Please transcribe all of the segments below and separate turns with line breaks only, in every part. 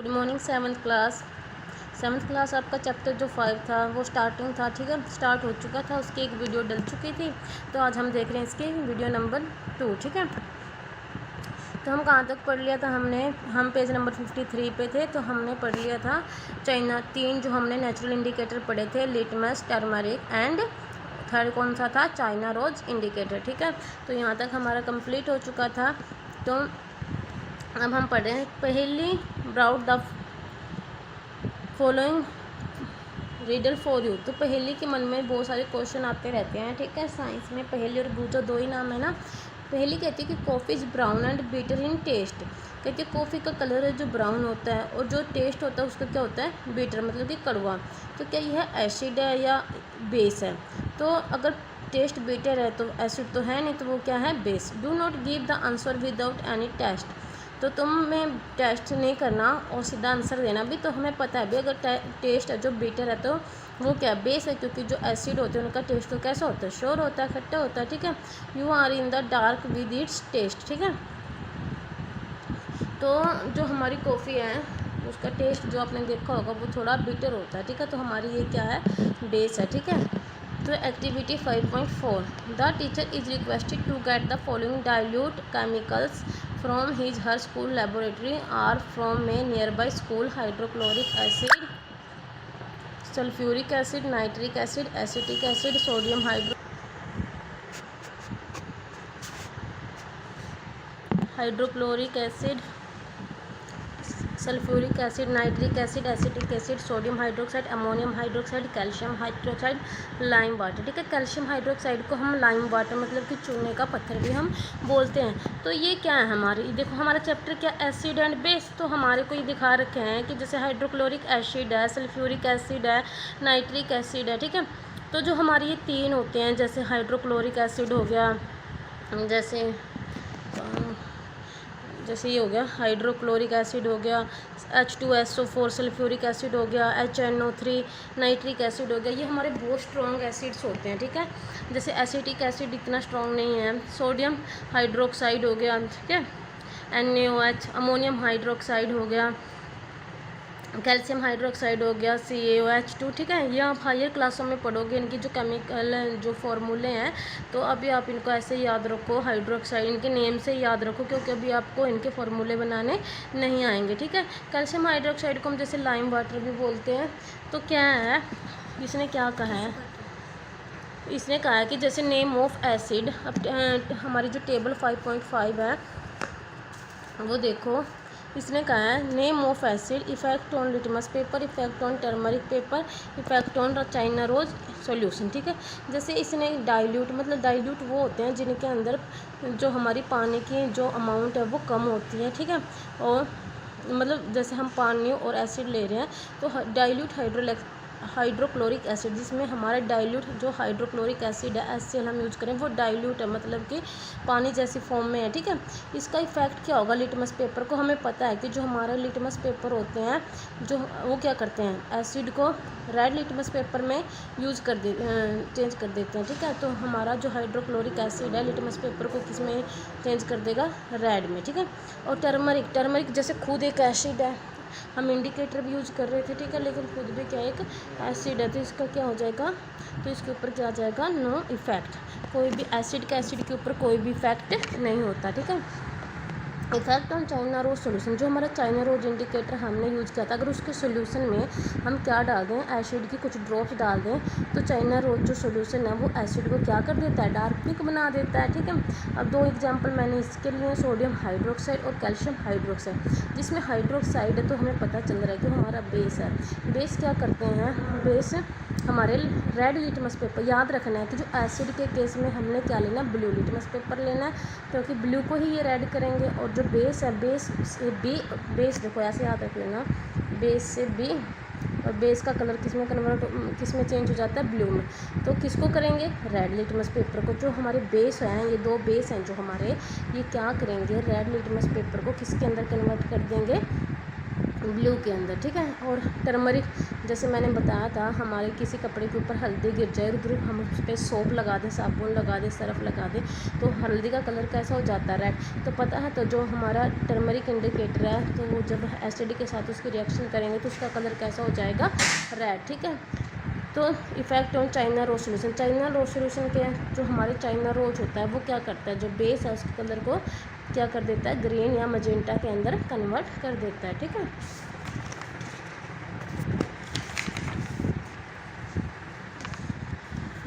Good morning seventh class आपका chapter जो 5 था वो स्टार्टिंग था, ठीक है, स्टार्ट हो चुका था, उसकी एक वीडियो डल चुकी थी। तो आज हम देख रहे हैं इसकी वीडियो नंबर 2, ठीक है। तो हम कहाँ तक पढ़ लिया था हम पेज नंबर 53 पे थे। तो हमने पढ़ लिया था चाइना 3 जो हमने नेचुरल इंडिकेटर पढ़े थे, लिटमस, टर्मरिक एंड थर्ड कौन सा था, चाइना रोज इंडिकेटर, ठीक है। तो यहाँ तक हमारा कंप्लीट हो चुका था। तो अब हम पढ़ रहे हैं पहली brought the following reader for you. तो पहेली के मन में बहुत सारे क्वेश्चन आते रहते हैं, ठीक है। साइंस में पहेली और बूझो 2 ही नाम है ना। पहेली कहती है कि coffee is brown and bitter in taste. कहती है कॉफ़ी का कलर है जो ब्राउन होता है और जो टेस्ट होता है उसका क्या होता है, बिटर, मतलब कि कड़वा। तो क्या यह एसिड है या बेस है? तो अगर टेस्ट बिटर है तो एसिड तो है नहीं, तो वो क्या है, base. Do not give the answer without any test. तो तुम्हें टेस्ट नहीं करना और सीधा आंसर देना भी। तो हमें पता है भी अगर टेस्ट है जो बिटर है तो वो क्या, बेस है, क्योंकि जो एसिड होते हैं उनका टेस्ट तो कैसा होता है, श्योर होता है, खट्टा होता है, ठीक है। You are in the dark with its taste, ठीक है। तो जो हमारी कॉफ़ी है उसका टेस्ट जो आपने देखा होगा वो थोड़ा बिटर होता है, ठीक है। तो हमारी ये क्या है, बेस है, ठीक है। तो activity 5.4 the teacher is requested to get the following dilute chemicals from his her school laboratory or from a nearby school. Hydrochloric acid, sulphuric acid, nitric acid, acetic acid, sodium hydrochloric acid, sulphuric acid, nitric acid, acetic acid, sodium hydroxide, ammonium hydroxide, calcium hydroxide, lime water, ठीक है। Calcium hydroxide को हम lime water मतलब कि चूने का पत्थर भी हम बोलते हैं। तो ये क्या है हमारी, देखो हमारा चैप्टर क्या, एसिड एंड बेस। तो हमारे को ये दिखा रखे हैं कि जैसे हाइड्रोक्लोरिक एसिड है, सल्फ्यूरिक एसिड है, नाइट्रिक एसिड है, ठीक है। तो जो हमारे ये 3 होते हैं, जैसे हाइड्रोक्लोरिक एसिड हो गया, जैसे ये हो गया हाइड्रोक्लोरिक एसिड हो गया, H2SO4 सल्फ्यूरिक एसिड हो गया, HNO3 नाइट्रिक एसिड हो गया, ये हमारे बहुत स्ट्रॉन्ग एसिड्स होते हैं, ठीक है। जैसे एसिटिक एसिड इतना स्ट्रॉन्ग नहीं है। सोडियम हाइड्रोक्साइड हो गया, ठीक है, NaOH, अमोनियम हाइड्रोक्साइड हो गया, कैल्शियम हाइड्रोक्साइड हो गया, CaOH2, ठीक है। ये आप हायर क्लासों में पढ़ोगे इनकी जो केमिकल जो फॉर्मूले हैं। तो अभी आप इनको ऐसे याद रखो, हाइड्रोक्साइड इनके नेम से याद रखो, क्योंकि अभी आपको इनके फॉर्मूले बनाने नहीं आएंगे, ठीक है। कैल्शियम हाइड्रोक्साइड को हम जैसे लाइम वाटर भी बोलते हैं। तो क्या है, इसने क्या कहा है, इसने कहा है कि जैसे नेम ऑफ एसिड, अब हमारी जो टेबल 5.5 है वो देखो, इसने कहा है name of acid, effect on litmus paper, effect on turmeric paper, effect on China rose solution, ठीक है। जैसे इसने डाइल्यूट, मतलब डाइल्यूट वो होते हैं जिनके अंदर जो हमारी पानी की जो अमाउंट है वो कम होती है, ठीक है। और मतलब जैसे हम पानी और एसिड ले रहे हैं तो डाइल्यूट हाइड्रोक्लोरिक एसिड, जिसमें हमारा डाइल्यूट जो हाइड्रोक्लोरिक एसिड है HCl हम यूज करें वो डाइल्यूट है, मतलब कि पानी जैसी फॉर्म में है, ठीक है। इसका इफेक्ट क्या होगा लिटमस पेपर को, हमें पता है कि जो हमारे लिटमस पेपर होते हैं जो वो क्या करते हैं, एसिड को रेड लिटमस पेपर में चेंज कर देते हैं, ठीक है। तो हमारा जो हाइड्रोक्लोरिक एसिड है लिटमस पेपर को किस में चेंज कर देगा, रेड में, ठीक है। और टर्मरिक जैसे खुद एक एसिड है, हम इंडिकेटर भी यूज़ कर रहे थे, ठीक है, लेकिन खुद भी क्या एक एसिड है, तो इसका क्या हो जाएगा, तो इसके ऊपर क्या आ जाएगा, नो इफेक्ट। कोई भी एसिड के ऊपर कोई भी इफेक्ट नहीं होता, ठीक है। Effect on China rose solution, जो हमारा चाइना रोज इंडिकेटर हमने यूज़ किया था, अगर उसके सोल्यूशन में हम क्या डाल दें, एसिड की कुछ ड्रॉप्स डाल दें, तो चाइना रोज जो सोल्यूशन है वो एसिड को क्या कर देता है, डार्क पिंक बना देता है, ठीक है। अब 2 एग्जांपल मैंने इसके लिए, सोडियम हाइड्रोक्साइड और कैल्शियम हाइड्रोक्साइड। जिसमें हाइड्रोक्साइड है तो हमें पता चल रहा है कि हमारा बेस है। बेस क्या करते हैं, बेस हमारे रेड लिटमस पेपर, याद रखना है कि जो एसिड के केस में हमने क्या लेना, ब्लू लिटमस पेपर लेना है, क्योंकि ब्लू को ही ये रेड करेंगे। और जो बेस है, बेस से बी, बेस देखो ऐसे याद रख लेना, बेस से बी, और बेस का कलर किसमें चेंज हो जाता है, ब्लू में। तो किसको करेंगे, रेड लिटमस पेपर को। जो हमारे बेस हैं, ये 2 बेस हैं जो हमारे, ये क्या करेंगे, रेड लिटमस पेपर को किसके अंदर कन्वर्ट कर देंगे, ब्लू के अंदर, ठीक है। और टर्मरिक, जैसे मैंने बताया था, हमारे किसी कपड़े के ऊपर हल्दी गिर जाए और हम उस पर सोप लगा दें, साबुन लगा दें, सर्फ लगा दें, तो हल्दी का कलर कैसा हो जाता है, रेड। तो पता है, तो जो हमारा टर्मरिक इंडिकेटर है, तो वो जब एसिड के साथ उसकी रिएक्शन करेंगे तो उसका कलर कैसा हो जाएगा, रेड, ठीक है। तो effect on China rose solution, China rose solution के जो हमारे चाइना रोज होता है वो क्या करता है, जो बेस है उसके कलर को क्या कर देता है, ग्रीन या मजेंटा के अंदर कन्वर्ट कर देता है, ठीक है।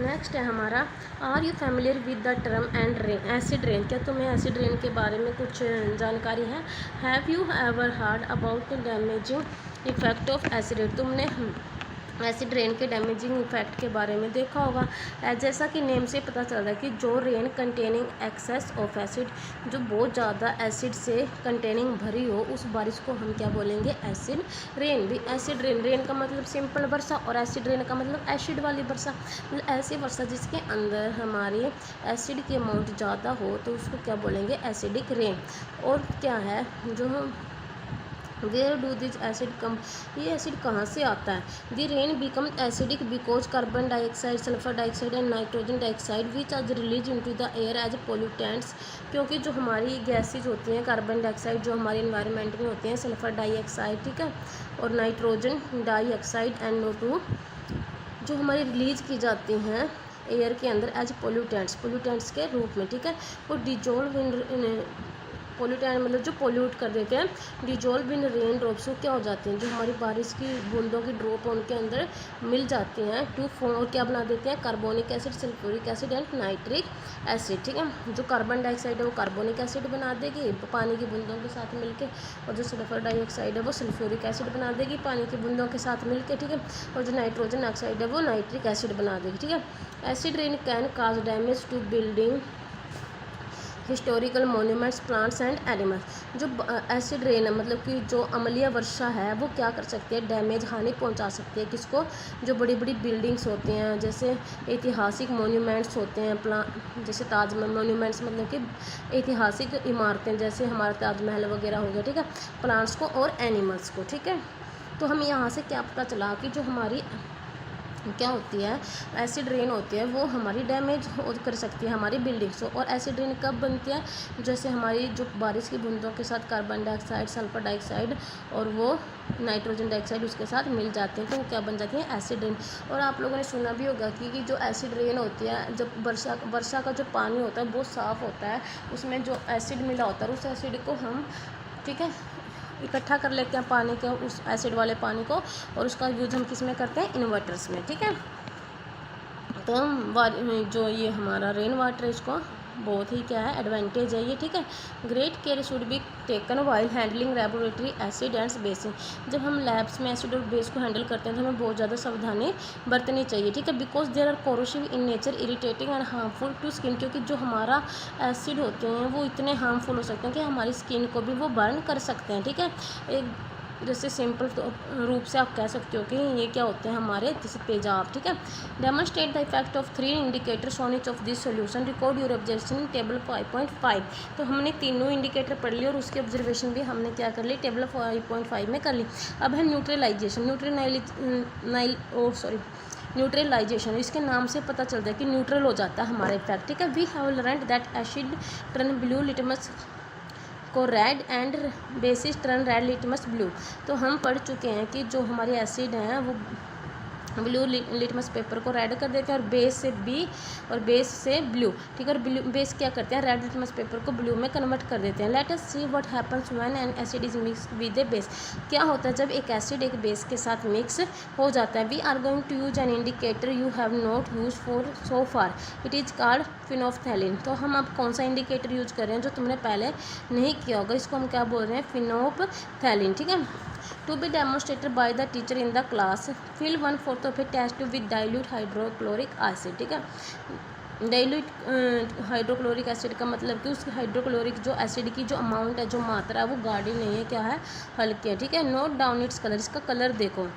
नेक्स्ट है हमारा, are you familiar with the term and rain, acid rain, क्या तुम्हें एसिड रेन के बारे में कुछ जानकारी है। Have you ever heard about the damaging effect of acid rain, तुमने एसिड रेन के डैमेजिंग इफेक्ट के बारे में देखा होगा। जैसा कि नेम से पता चल रहा है कि जो rain containing excess of acid, जो बहुत ज़्यादा एसिड से कंटेनिंग भरी हो, उस बारिश को हम क्या बोलेंगे, एसिड रेन। भी एसिड रेन, रेन का मतलब सिंपल वर्षा और एसिड रेन का मतलब एसिड वाली वर्षा, मतलब ऐसी वर्षा जिसके अंदर हमारी एसिड की अमाउंट ज़्यादा हो, तो उसको क्या बोलेंगे, एसिडिक रेन। और क्या है जो where do this acid come, ये एसिड कहाँ से आता है। The rain become acidic because carbon dioxide, sulphur dioxide and nitrogen dioxide which are release into the air as pollutants, क्योंकि जो हमारी गैसेज होती हैं, कार्बन डाइऑक्साइड जो हमारे इन्वायरमेंट में होते हैं, सल्फर डाइऑक्साइड, ठीक है, और नाइट्रोजन डाइऑक्साइड एंड NO2 जो हमारी रिलीज की जाती हैं एयर के अंदर एज पोल्यूटेंट्स के रूप में, ठीक है। और डिजोल्व इन पोल्यूटेंट मतलब जो पोल्यूट कर देते हैं, डिजोल्व इन रेन ड्रॉप्स, क्या हो जाते हैं, जो हमारी बारिश की बूंदों की ड्रॉप उनके अंदर मिल जाती हैं, टू फॉर्म, और क्या बना देते हैं, carbonic acid, sulphuric acid and nitric acid, ठीक है। जो कार्बन डाइऑक्साइड है वो कार्बोनिक एसिड बना देगी पानी की बूंदों के साथ मिलके, और जो सल्फर डाइऑक्साइड है वो सल्फ्यूरिक एसिड बना देगी पानी की बूंदों के साथ मिलके, ठीक है। और जो नाइट्रोजन ऑक्साइड है वो नाइट्रिक एसिड बना देगी, ठीक है। Acid rain can cause damage to building, historical monuments, plants and animals. जो एसिड रेन है मतलब कि जो अम्लीय वर्षा है वो क्या कर सकती है, डैमेज, हानि पहुंचा सकती है, किसको, जो बड़ी बड़ी बिल्डिंग्स होती हैं, जैसे ऐतिहासिक मोन्यूमेंट्स होते हैं, जैसे ताजमहल, मोन्यूमेंट्स मतलब कि ऐतिहासिक इमारतें, जैसे हमारा ताजमहल वगैरह हो गया, ठीक है, प्लांट्स को और एनिमल्स को, ठीक है। तो हम यहाँ से क्या पता चला कि जो हमारी क्या होती है, एसिड रेन होती है, वो हमारी डैमेज कर सकती है हमारी बिल्डिंग्स को। और एसिड रेन कब बनती है, जैसे हमारी जो बारिश की बूंदों के साथ कार्बन डाइऑक्साइड, सल्फर डाइऑक्साइड और वो नाइट्रोजन डाइऑक्साइड उसके साथ मिल जाते हैं, तो वो क्या बन जाती है, एसिड रेन। और आप लोगों ने सुना भी होगा कि जो एसिड रेन होती है, जब वर्षा का जो पानी होता है बहुत साफ़ होता है, उसमें जो एसिड मिला होता है उस एसिड को हम, ठीक है, इकट्ठा कर लेते हैं पानी के, उस एसिड वाले पानी को, और उसका यूज़ हम किस में करते हैं, इन्वर्टर्स में, ठीक है। तो हम जो ये हमारा रेन वाटर, इसको बहुत ही क्या है, एडवांटेज है ये, ठीक है। Great care should be taken while handling laboratory acid and bases, जब हम लैब्स में एसिड और बेस को हैंडल करते हैं तो हमें बहुत ज़्यादा सावधानी बरतनी चाहिए, ठीक है। Because there are corrosive in nature, irritating and harmful to skin, क्योंकि जो हमारा एसिड होते हैं वो इतने हार्मफुल हो सकते हैं कि हमारी स्किन को भी वो बर्न कर सकते हैं, ठीक है। एक जैसे सिंपल रूप से आप कह सकते हो कि ये क्या होते हैं हमारे, जैसे तेजाब, ठीक है। Demonstrate the effect of 3 indicators on each of this solution, record your observation table 5.5। तो हमने तीनों इंडिकेटर पढ़ लिए और उसकी ऑब्जर्वेशन भी हमने क्या कर ली, टेबल 5.5 में कर ली। अब है न्यूट्रलाइजेशन, न्यूट्रलाइजेशन, इसके नाम से पता चलता है कि न्यूट्रल हो जाता है हमारा इफेक्ट, ठीक है। We have learned that acid turn blue litmus को red and bases turn red litmus blue. तो हम पढ़ चुके हैं कि जो हमारे एसिड हैं वो ब्लू लिटमस पेपर को रेड कर देते हैं और बेस से बी और बेस से ब्लू, ठीक है। और ब्लू बेस क्या करते हैं, रेड लिटमस पेपर को ब्लू में कन्वर्ट कर देते हैं। Let us see what happens when an acid is mix with A base, क्या होता है जब एक एसिड एक बेस के साथ मिक्स हो जाता है। We are going to use an indicator you have not use for so far, it is called phenolphthalein. तो हम अब कौन सा इंडिकेटर यूज कर रहे हैं जो तुमने पहले नहीं किया होगा, इसको हम क्या बोल रहे हैं, फिनोप्थैलिन, ठीक है। To be demonstrated by the teacher in the class, fill 1/4 of a test tube with dilute hydrochloric acid, ठीक है। डाइल्यूट हाइड्रोक्लोरिक एसिड का मतलब कि उसकी हाइड्रोक्लोरिक जो एसिड की जो अमाउंट है, जो मात्रा है वो गाढ़ी नहीं है, क्या है, हल्की है, ठीक है। नोट डाउन इट्स कलर, इसका कलर देखो,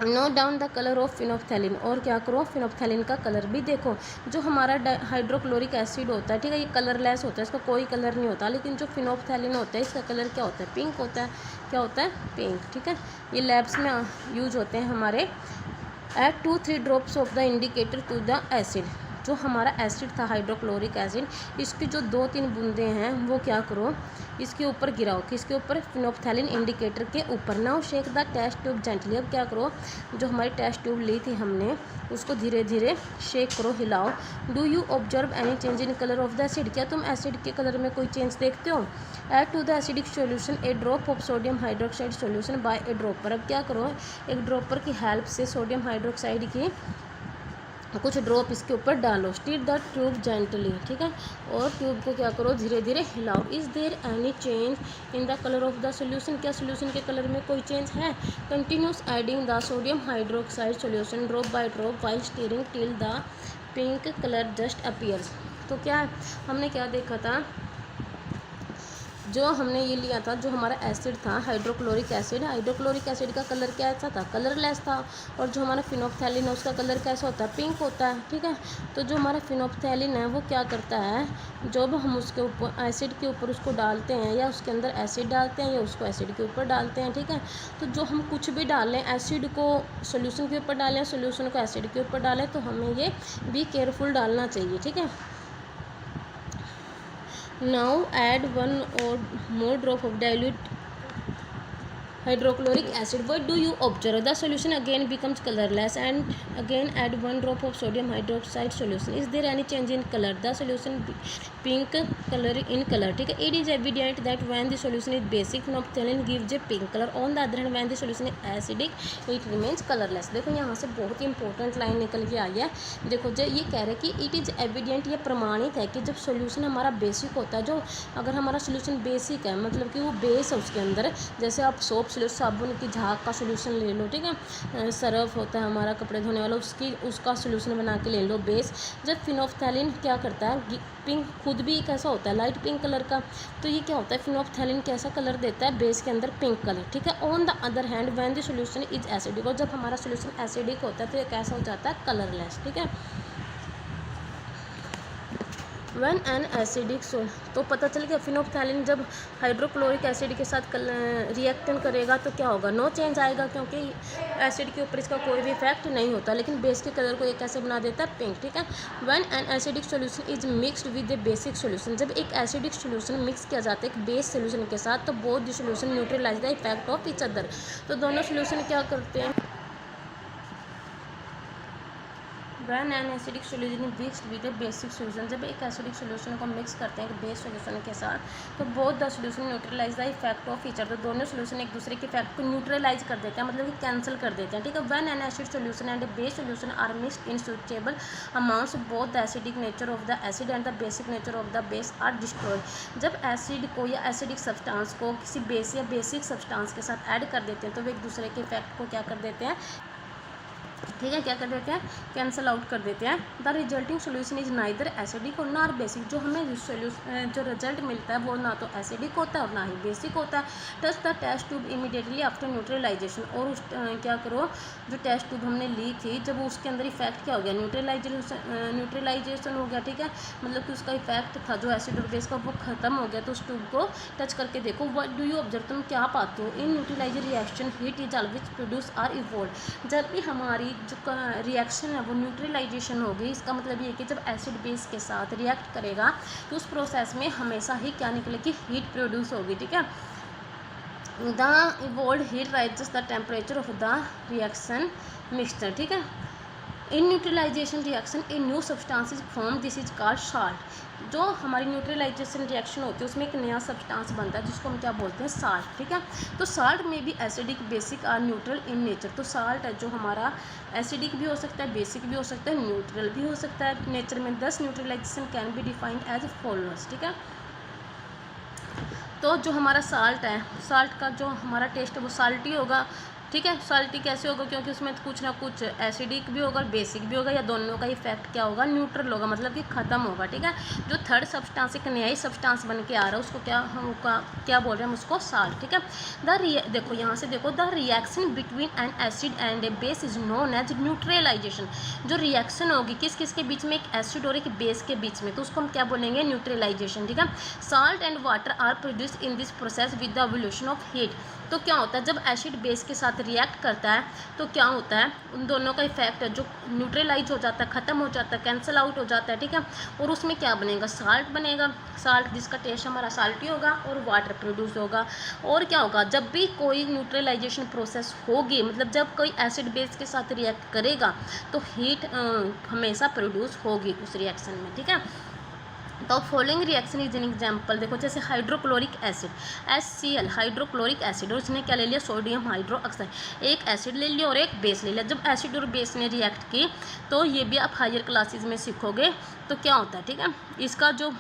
note down the colour of phenolphthalein, और क्या करो फिनोप्थैलिन का कलर भी देखो। जो हमारा हाइड्रोक्लोरिक एसिड होता है, ठीक है, ये कलरलेस होता है, इसका कोई कलर नहीं होता, लेकिन जो फिनोप्थैलिन होता है इसका कलर क्या होता है, पिंक होता है। क्या होता है, पिंक, ठीक है। ये लैब्स में यूज होते हैं हमारे। Add 2-3 drops of the indicator to the acid, जो हमारा एसिड था हाइड्रोक्लोरिक एसिड, इसकी जो 2-3 बूंदे हैं वो क्या करो इसके ऊपर गिराओ, किसके ऊपर, फिनोप्थैलिन इंडिकेटर के ऊपर। Now shake the test tube gently, अब क्या करो जो हमारी टेस्ट ट्यूब ली थी हमने उसको धीरे धीरे शेक करो, हिलाओ। Do you observe any change in colour of the acid, क्या तुम एसिड के कलर में कोई चेंज देखते हो। Add to the acidic solution a drop of sodium hydroxide solution by a dropper, अब क्या करो एक ड्रॉपर की हेल्प से सोडियम हाइड्रोक्साइड की कुछ ड्रॉप इसके ऊपर डालो। स्टीर द ट्यूब जेंटली, ठीक है, और ट्यूब को क्या करो धीरे धीरे हिलाओ। Is there any change in the colour of the solution, क्या सोल्यूशन के कलर में कोई चेंज है। Continuous adding the sodium hydroxide solution drop by drop while stirring till the pink colour just appears. तो क्या हमने क्या देखा था, जो हमने ये लिया था, जो हमारा एसिड था हाइड्रोक्लोरिक एसिड, हाइड्रोक्लोरिक एसिड का कलर कैसा था, कलरलेस था। और जो हमारा फिनोप्थैलिन है उसका कलर कैसा होता है, पिंक होता है, ठीक है। तो जो हमारा फिनोप्थैलिन है वो क्या करता है, जब हम उसके ऊपर एसिड के ऊपर उसको डालते हैं या उसके अंदर एसिड डालते हैं या उसको एसिड के ऊपर डालते हैं, ठीक है, तो जो हम कुछ भी डालें, एसिड को सोल्यूशन के ऊपर डालें, सोल्यूशन को एसिड के ऊपर डालें, तो हमें ये बी केयरफुल डालना चाहिए, ठीक है। Now add 1 or more drop of dilute hydrochloric acid. What do you observe? The solution again becomes colorless, and again add 1 drop of sodium hydroxide solution. Is there any change in color? The solution pink color in color, ठीक है। It is evident that when the solution is basic, phenolphthalein gives a pink color. On the other hand, when the solution is acidic, it remains colorless. देखो यहाँ से बहुत ही important line निकल के आई है। देखो जो ये कह रहे हैं कि इट इज़ एविडेंट, ये प्रमाणित है कि जब सोल्यूशन हमारा बेसिक होता है, जो अगर हमारा सोल्यूशन बेसिक है मतलब कि वो बेस है उसके अंदर, जैसे आप सोप साबुन की झाग का सोल्यूशन ले लो, ठीक है, सर्फ होता है हमारा कपड़े धोने वाला, उसका सोल्यूशन बना के ले लो बेस। जब फिनोप्थैलिन क्या करता है, पिंक खुद भी कैसा होता है, लाइट पिंक कलर का, तो ये क्या होता है फिनोप्थैलिन कैसा कलर देता है बेस के अंदर, पिंक कलर, ठीक है। On the other hand when the solution is acidic, और जब हमारा सोल्यूशन एसिडिक होता है तो ये कैसा हो जाता है, कलरलेस, ठीक है। व्हेन एन एसिडिक तो पता चल गया फिनोप्थैलिन जब हाइड्रोक्लोरिक एसिड के साथ रिएक्शन करेगा तो क्या होगा, नो चेंज आएगा, क्योंकि एसिड के ऊपर इसका कोई भी इफेक्ट नहीं होता, लेकिन बेस के कलर को ये कैसे बना देता है, पिंक, ठीक है। When an acidic solution is mixed with a basic solution, जब एक एसिडिक सोल्यूशन मिक्स किया जाता है एक बेस सोल्यूशन के साथ, तो both the solution neutralise the effect of each other, तो दोनों सोल्यूशन क्या करते हैं, when an acidic solution mixed with a basic solution, जब एक एसिडिक सोल्यूशन को मिक्स करते हैं एक बेस सोल्यूशन के साथ, तो both the solution neutralise the effect of each other, दोनों सोल्यूशन एक दूसरे के इफेक्ट को न्यूट्रलाइज कर देते हैं, मतलब कि कैंसिल कर देते हैं, ठीक है। When an acid solution and a base solution are mixed in suitable amounts, both the acidic nature of the acid and the basic nature of the base are destroyed, जब एसिड को या acidic substance को किसी base या basic substance के साथ add कर देते हैं तो वे एक दूसरे के इफेक्ट को क्या कर देते हैं, ठीक है, क्या कर देते हैं, कैंसिल आउट कर देते हैं। The resulting solution is neither acidic और ना बेसिक, जो हमें जो रिजल्ट मिलता है वो ना तो एसिडिक होता है और ना ही बेसिक होता है। Test the test tube immediately after neutralisation, और उस क्या करो जो टेस्ट ट्यूब हमने ली थी जब उसके अंदर इफेक्ट क्या हो गया, न्यूट्रलाइजेशन हो गया, ठीक है, मतलब कि उसका इफेक्ट था जो एसिड और बेस का वो खत्म हो गया, तो उस ट्यूब को टच करके देखो। व्हाट डू यू ऑब्जर्व, तुम क्या पाते हो, in neutraliser reaction heat is always produce or evolve, जब भी हमारी जो रिएक्शन है वो न्यूट्रलाइजेशन होगी, इसका मतलब ये है कि जब एसिड बेस के साथ रिएक्ट करेगा तो उस प्रोसेस में हमेशा ही क्या निकलेगी, हीट प्रोड्यूस होगी, ठीक है। The evolve heat raises the temperature of the reaction mixture, ठीक है। In neutralisation reaction a new substance is form, this is called salt, जो हमारी न्यूट्रलाइजेशन रिएक्शन होती है उसमें एक नया सब्सटेंस बनता है जिसको हम क्या बोलते हैं, साल्ट, ठीक है। तो साल्ट में भी acidic basic or neutral in nature, तो साल्ट है जो हमारा एसिडिक भी हो सकता है, बेसिक भी हो सकता है, न्यूट्रल भी हो सकता है नेचर में। Thus neutralisation can be defined as followers, ठीक है। तो जो हमारा साल्ट है, साल्ट का जो हमारा टेस्ट है वो साल्टी होगा, ठीक है। सॉल्टी कैसे होगा, क्योंकि उसमें कुछ ना कुछ एसिडिक भी होगा, बेसिक भी होगा, या दोनों का इफेक्ट क्या होगा, न्यूट्रल होगा, मतलब कि ख़त्म होगा, ठीक है। जो थर्ड सब्सटेंस एक नया ही सब्सटेंस बन के आ रहा है उसको क्या बोल रहे हैं हम उसको, साल्ट, ठीक है। देखो यहाँ से देखो, the reaction between an acid and a base is known as neutralisation. जो रिएक्शन होगी किस किस के बीच में, एक एसिड और एक बेस के बीच में, तो उसको हम क्या बोलेंगे, न्यूट्रलाइजेशन, ठीक है। Salt and water are produce in this process with the evolution of heat. तो क्या होता है, जब एसिड बेस के साथ रिएक्ट करता है तो क्या होता है, उन दोनों का इफेक्ट है जो न्यूट्रलाइज हो जाता है, ख़त्म हो जाता है, कैंसिल आउट हो जाता है, ठीक है। और उसमें क्या बनेगा, साल्ट बनेगा, साल्ट जिसका टेस्ट हमारा साल्टी होगा, और वाटर प्रोड्यूस होगा। और क्या होगा, जब भी कोई न्यूट्रलाइजेशन प्रोसेस होगी, मतलब जब कोई एसिड बेस के साथ रिएक्ट करेगा तो हीट हमेशा प्रोड्यूस होगी उस रिएक्शन में, ठीक है। तो following reaction is an example. देखो जैसे hydrochloric acid HCl, hydrochloric acid, और उसने क्या ले लिया, सोडियम हाइड्रोक्साइड। एक एसिड ले लिया और एक बेस ले लिया। जब एसिड और बेस ने रिएक्ट की, तो ये भी आप हायर क्लासेस में सीखोगे, तो क्या होता है, ठीक है। इसका जो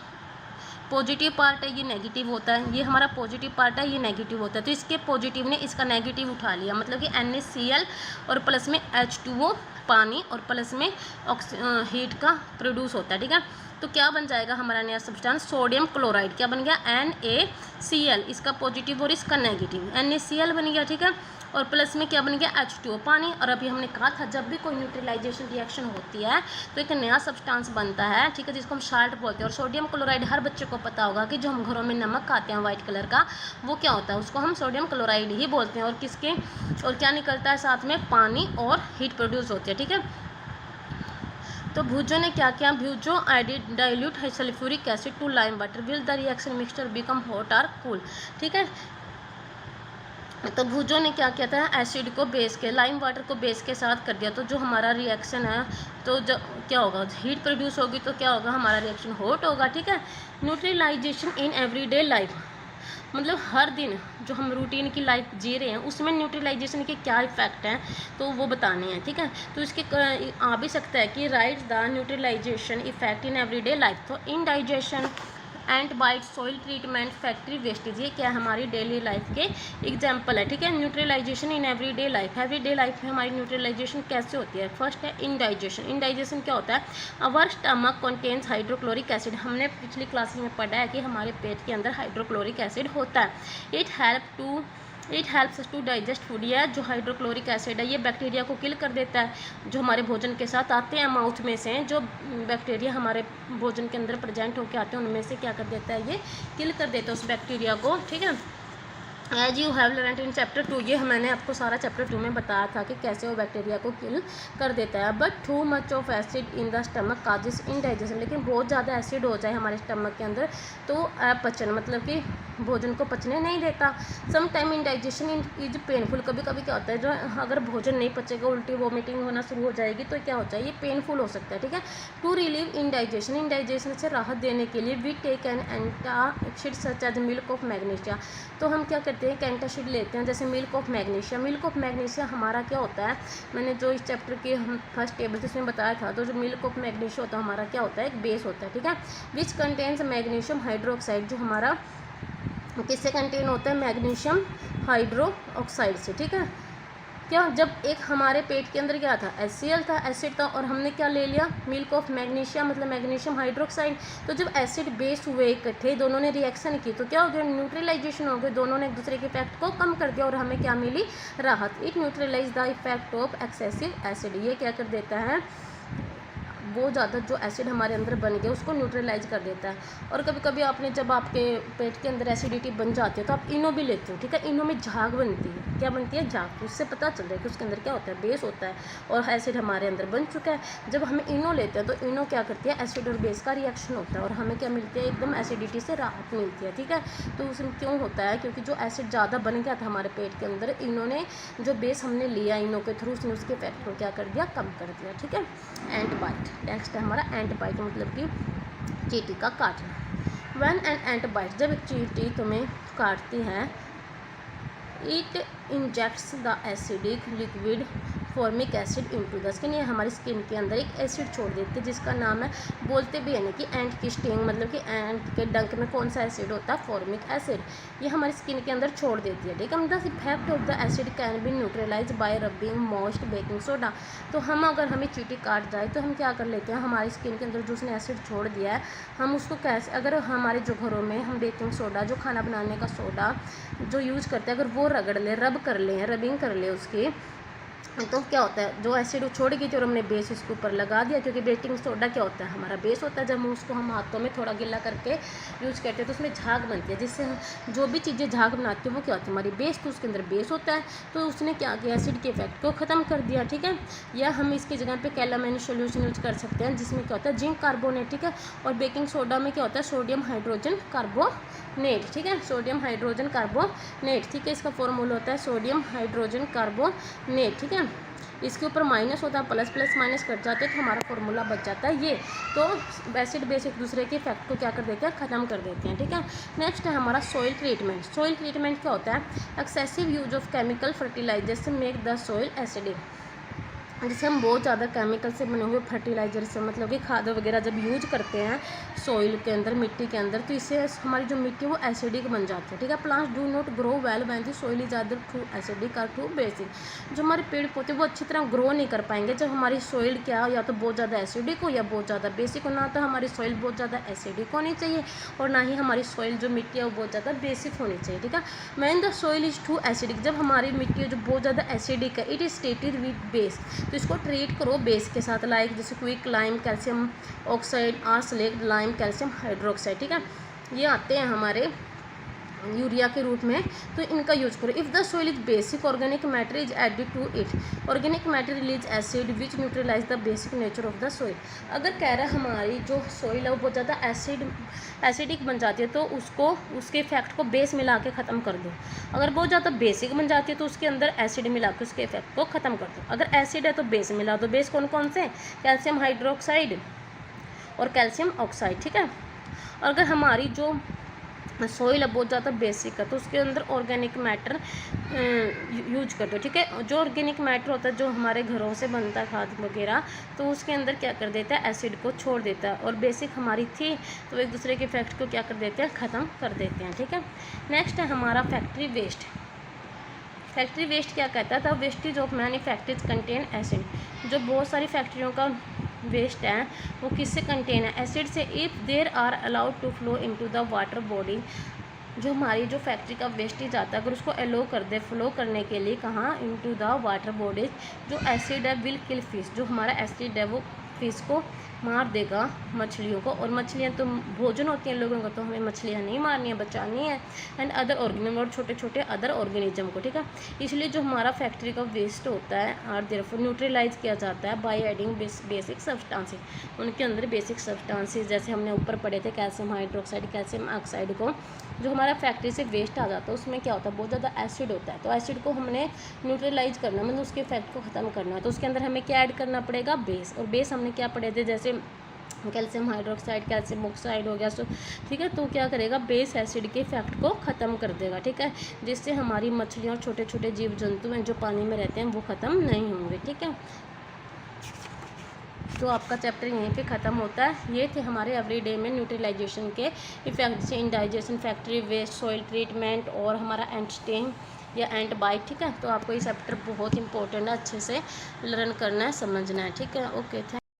पॉजिटिव पार्ट है ये नेगेटिव होता है, ये हमारा पॉजिटिव पार्ट है ये नेगेटिव होता है। तो इसके पॉजिटिव ने इसका नेगेटिव उठा लिया, मतलब कि NaCl और प्लस में H2O पानी, और प्लस में हीट का प्रोड्यूस होता है, ठीक है। तो क्या बन जाएगा हमारा नया सब्सटेंस, सोडियम क्लोराइड। क्या बन गया, NaCl, इसका पॉजिटिव और इसका नेगेटिव, NaCl बन गया, ठीक है। और प्लस में क्या बन गया, H2O पानी। और अभी हमने कहा था जब भी कोई न्यूट्रलाइजेशन रिएक्शन होती है तो एक नया सब्सटेंस बनता है, ठीक है, जिसको हम साल्ट बोलते हैं। और सोडियम क्लोराइड हर बच्चे को पता होगा कि जो हम घरों में नमक खाते हैं वाइट कलर का, वो क्या होता है, उसको हम सोडियम क्लोराइड ही बोलते हैं। और किसके, और क्या निकलता है साथ में, पानी और हीट प्रोड्यूस होती है, ठीक है। तो भुजो ने क्या किया, Boojho added dilute sulphuric acid to lime water, will the reaction mixture become hot और कूल, ठीक है। तो भुजो ने क्या किया था, एसिड को बेस के, लाइम वाटर को बेस के साथ कर दिया। तो जो हमारा रिएक्शन है, तो जो क्या होगा, हीट प्रोड्यूस होगी, तो क्या होगा, हमारा रिएक्शन हॉट होगा, ठीक है। न्यूट्रलाइजेशन इन एवरीडे लाइफ, मतलब हर दिन जो हम रूटीन की लाइफ जी रहे हैं उसमें न्यूट्रलाइजेशन के क्या इफेक्ट हैं, तो वो बताने हैं, ठीक है। तो इसके आ भी सकता है कि write the neutralisation effect in everyday life. तो indigestion, ant bite, soil treatment, factory wastage, ये क्या हमारी डेली लाइफ के एग्जाम्पल है, ठीक है। Neutralisation in everyday life, everyday life में हमारी न्यूट्रलाइजेशन कैसे होती है। फर्स्ट है इनडाइजेशन। इनडाइजेशन क्या होता है, अवर स्टमक कंटेन्स हाइड्रोक्लोरिक एसिड। हमने पिछली क्लासेस में पढ़ा है कि हमारे पेट के अंदर हाइड्रोक्लोरिक एसिड होता है। It helps to digest food. यह जो हाइड्रोक्लोरिक एसिड है ये बैक्टीरिया को किल कर देता है जो हमारे भोजन के साथ आते हैं, माउथ में से जो बैक्टीरिया हमारे भोजन के अंदर प्रेजेंट होकर आते हैं उनमें से क्या कर देता है, ये किल कर देता है उस बैक्टीरिया को, ठीक है। As you have learned in chapter 2, ये मैंने आपको सारा चैप्टर 2 में बताया था कि कैसे वो बैक्टीरिया को किल कर देता है। But too much of acid in the stomach causes indigestion, लेकिन बहुत ज़्यादा एसिड हो जाए हमारे स्टमक के अंदर तो अपचन, मतलब कि भोजन को पचने नहीं देता। Some time indigestion is painful, कभी कभी क्या होता है जो अगर भोजन नहीं पचेगा, उल्टी वोमिटिंग होना शुरू हो जाएगी, तो क्या होता है, ये पेनफुल हो सकता है, ठीक है। टू रिलीव इनडाइजेशन, इनडाइजेशन से राहत देने के लिए we take an antacid such as milk of magnesia. तो हम क्या करते हैं, एंटासिड लेते हैं जैसे milk of magnesia. Milk of magnesia हमारा क्या होता है, मैंने जो इस चैप्टर की हम फर्स्ट टेबल जिसमें बताया था, तो जो मिल्क ऑफ मैग्नीशिया होता है हमारा क्या होता है, एक बेस होता है, ठीक है। विच कंटेन्स मैग्नीशियम हाइड्रोक्साइड, जो हमारा किससे कंटेन होता है, मैग्नीशियम हाइड्रोक्साइड से, ठीक है। क्या, जब एक हमारे पेट के अंदर क्या था, HCl था, एसिड था, और हमने क्या ले लिया, मिल्क ऑफ मैग्नीशिया, मतलब मैग्नीशियम हाइड्रोक्साइड। तो जब एसिड बेस हुए इकट्ठे, दोनों ने रिएक्शन की, तो क्या हो गया, न्यूट्रलाइजेशन हो गया, दोनों ने एक दूसरे के इफेक्ट को कम कर दिया और हमें क्या मिली, राहत। It neutralise the effect of excessive acid, ये क्या कर देता है, बहुत ज़्यादा जो एसिड हमारे अंदर बन गया उसको न्यूट्रलाइज कर देता है। और कभी कभी आपने जब आपके पेट के अंदर एसिडिटी बन जाती है तो आप इनो भी लेते हो, ठीक है। इनो में झाग बनती है, क्या बनती है, झाग। तो उससे पता चल रहा है कि उसके अंदर क्या होता है, बेस होता है और एसिड हमारे अंदर बन चुका है। जब हम इनो लेते हैं तो इनो क्या करती है, एसिड और बेस का रिएक्शन होता है और हमें क्या मिलती है, एकदम एसिडिटी से राहत मिलती है, ठीक है। तो उसमें क्यों होता है, क्योंकि जो एसिड ज़्यादा बन गया था हमारे पेट के अंदर, इन्होंने जो बेस हमने लिया इनो के थ्रू, उसने उसके इफेक्ट को क्या कर दिया, कम कर दिया, ठीक है। एंट बाइट, नेक्स्ट है हमारा एंट बाइट, मतलब कि चींटी का काटना। व्हेन एन एंट बाइट, जब एक चींटी तुम्हें काटती है, it injects the acidic liquid formic acid into the skin. ये हमारी स्किन के अंदर एक एसिड छोड़ देती है जिसका नाम है, बोलते भी है ना कि एंट की स्टिंग, मतलब कि एंट के डंक में कौन सा एसिड होता है, फॉर्मिक एसिड। ये हमारी स्किन के अंदर छोड़ देती है, ठीक है। The effect of the acid can be neutralise by rubbing moist baking soda. तो हम अगर हमें चींटी काट जाए तो हम क्या कर लेते हैं, हमारी स्किन के अंदर जो उसने एसिड छोड़ दिया है, हम उसको कैसे, अगर हमारे जो घरों में हम बेकिंग सोडा, जो खाना बनाने का सोडा जो यूज़ करते हैं, अगर वो रगड़ ले, रब कर ले, रबिंग कर ले उसकी, तो क्या होता है, जो एसिड छोड़ गई थी और हमने बेस इसके ऊपर लगा दिया, क्योंकि बेकिंग सोडा क्या होता है, हमारा बेस होता है। जब हम उसको हम हाथों में थोड़ा गिला करके यूज़ करते हैं तो उसमें झाग बनती है, जिससे जो भी चीज़ें झाग बनाती है वो क्या होती है, हमारी बेस, तो उसके अंदर बेस होता है। तो उसने क्या किया, एसिड के इफेक्ट को ख़त्म कर दिया, ठीक है। या हम इसकी जगह पे कैलामाइन सोल्यूशन यूज कर सकते हैं, जिसमें क्या होता है, जिंक कार्बोनेट, ठीक है। और बेकिंग सोडा में क्या होता है, सोडियम हाइड्रोजन कार्बोनेट, ठीक है, सोडियम हाइड्रोजन कार्बोनेट, ठीक है। इसका फॉर्मूला होता है सोडियम हाइड्रोजन कार्बोनेट, ठीक है। इसके ऊपर माइनस होता है, प्लस प्लस माइनस कट जाते हैं तो हमारा फॉर्मूला बच जाता है ये। तो एसिड बेस एक दूसरे के इफेक्ट को क्या कर देते हैं, ख़त्म कर देते हैं, ठीक है। नेक्स्ट है हमारा सॉइल ट्रीटमेंट। सॉइल ट्रीटमेंट क्या होता है, excessive use of chemical fertilisers make the soil acidic. जैसे हम बहुत ज़्यादा केमिकल से बने हुए फर्टिलाइजर से, मतलब कि खाद वगैरह जब यूज करते हैं सॉइल के अंदर, मिट्टी के अंदर, तो इससे हमारी जो मिट्टी है वो एसिडिक बन जाती है, ठीक है। Plants do not grow well when the soil is either too acidic or too basic. जो हमारे पेड़ पौधे वो अच्छी तरह ग्रो नहीं कर पाएंगे जब हमारी सॉइल क्या हो, या तो बहुत ज़्यादा एसिडिक हो या बहुत ज़्यादा बेसिक हो। ना तो हमारी सॉइल बहुत ज़्यादा एसिडिक होनी चाहिए और ना ही हमारी सॉइल जो मिट्टी है वो बहुत ज़्यादा बेसिक होनी चाहिए, ठीक है। When the soil is too acidic, जब हमारी मिट्टी जो बहुत ज़्यादा एसिडिक है, it is treated with base, तो इसको ट्रीट करो बेस के साथ, लाइक जैसे quick lime calcium oxide, or slaked lime calcium hydroxide, ठीक है। ये आते हैं हमारे यूरिया के रूप में, तो इनका यूज करो। If the soil is basic, organic matter is added to it, organic matter release acid which neutralise the basic nature of the soil. अगर कह रहा है हमारी जो सोइल है वो बहुत ज़्यादा एसिडिक बन जाती है तो उसको, उसके इफेक्ट को बेस मिला के ख़त्म कर दो। अगर बहुत ज़्यादा बेसिक बन जाती है तो उसके अंदर एसिड मिला के उसके इफेक्ट को ख़त्म कर दो। अगर एसिड है तो बेस मिला दो। बेस कौन कौन से, कैल्शियम हाइड्रोक्साइड और कैल्शियम ऑक्साइड, ठीक है। और अगर हमारी जो सोइल बहुत ज़्यादा बेसिक है तो उसके अंदर ऑर्गेनिक मैटर यूज कर दो, ठीक है। जो ऑर्गेनिक मैटर होता है जो हमारे घरों से बनता है खाद वगैरह, तो उसके अंदर क्या कर देता है, एसिड को छोड़ देता है। और बेसिक हमारी थी तो एक दूसरे के इफेक्ट को क्या कर देते हैं, ख़त्म कर देते हैं, ठीक है। नेक्स्ट है हमारा फैक्ट्री वेस्ट। फैक्ट्री वेस्ट क्या कहता है, the wastage of many factories contain acid. जो बहुत सारी फैक्ट्रियों का वेस्ट है वो किससे कंटेन है, एसिड से। If they are allowed to flow into the water body, जो हमारी जो फैक्ट्री का वेस्टेज आता है अगर उसको अलो कर दे फ्लो करने के लिए, कहाँ, इनटू द वाटर बॉडीज, जो एसिड है विल किल फिश, जो हमारा एसिड है वो फिश को मार देगा, मछलियों को। और मछलियाँ तो भोजन होती हैं लोगों का, तो हमें मछलियाँ नहीं मारनी है, बचानी है। एंड अदर ऑर्गेनिज्म, और छोटे छोटे अदर ऑर्गेनिज्म को, ठीक है। इसलिए जो हमारा फैक्ट्री का वेस्ट होता है और देयरफॉर न्यूट्रलाइज किया जाता है बाय एडिंग बेसिक सब्सटेंसेस। उनके अंदर बेसिक सब्सटेंसेस जैसे हमने ऊपर पढ़े थे, कैल्शियम हाइड्रोक्साइड, कैल्शियम ऑक्साइड को, जो हमारा फैक्ट्री से वेस्ट आ जाता है उसमें क्या होता है, बहुत ज़्यादा एसिड होता है। तो एसिड को हमने न्यूट्रलाइज करना, मतलब उसके इफेक्ट को ख़त्म करना है, तो उसके अंदर हमें क्या ऐड करना पड़ेगा, बेस। और बेस हमने क्या पढ़े थे, जैसे कैल्शियम हाइड्रोक्साइड, कैल्शियम ऑक्साइड हो गया, सो ठीक है। तो क्या करेगा, बेस एसिड के इफेक्ट को ख़त्म कर देगा, ठीक है। जिससे हमारी मछलियाँ और छोटे छोटे जीव जंतु हैं जो पानी में रहते हैं वो ख़त्म नहीं होंगे, ठीक है। तो आपका चैप्टर यहीं पे ख़त्म होता है। ये थे हमारे एवरीडे में न्यूट्रलाइजेशन के इफेक्ट, जैसे indigestion, factory waste, soil treatment और हमारा एंट स्टिंग या एंट बाइट, ठीक है। तो आपको ये चैप्टर बहुत इंपॉर्टेंट है, अच्छे से लर्न करना है, समझना है, ठीक है। Okay, thank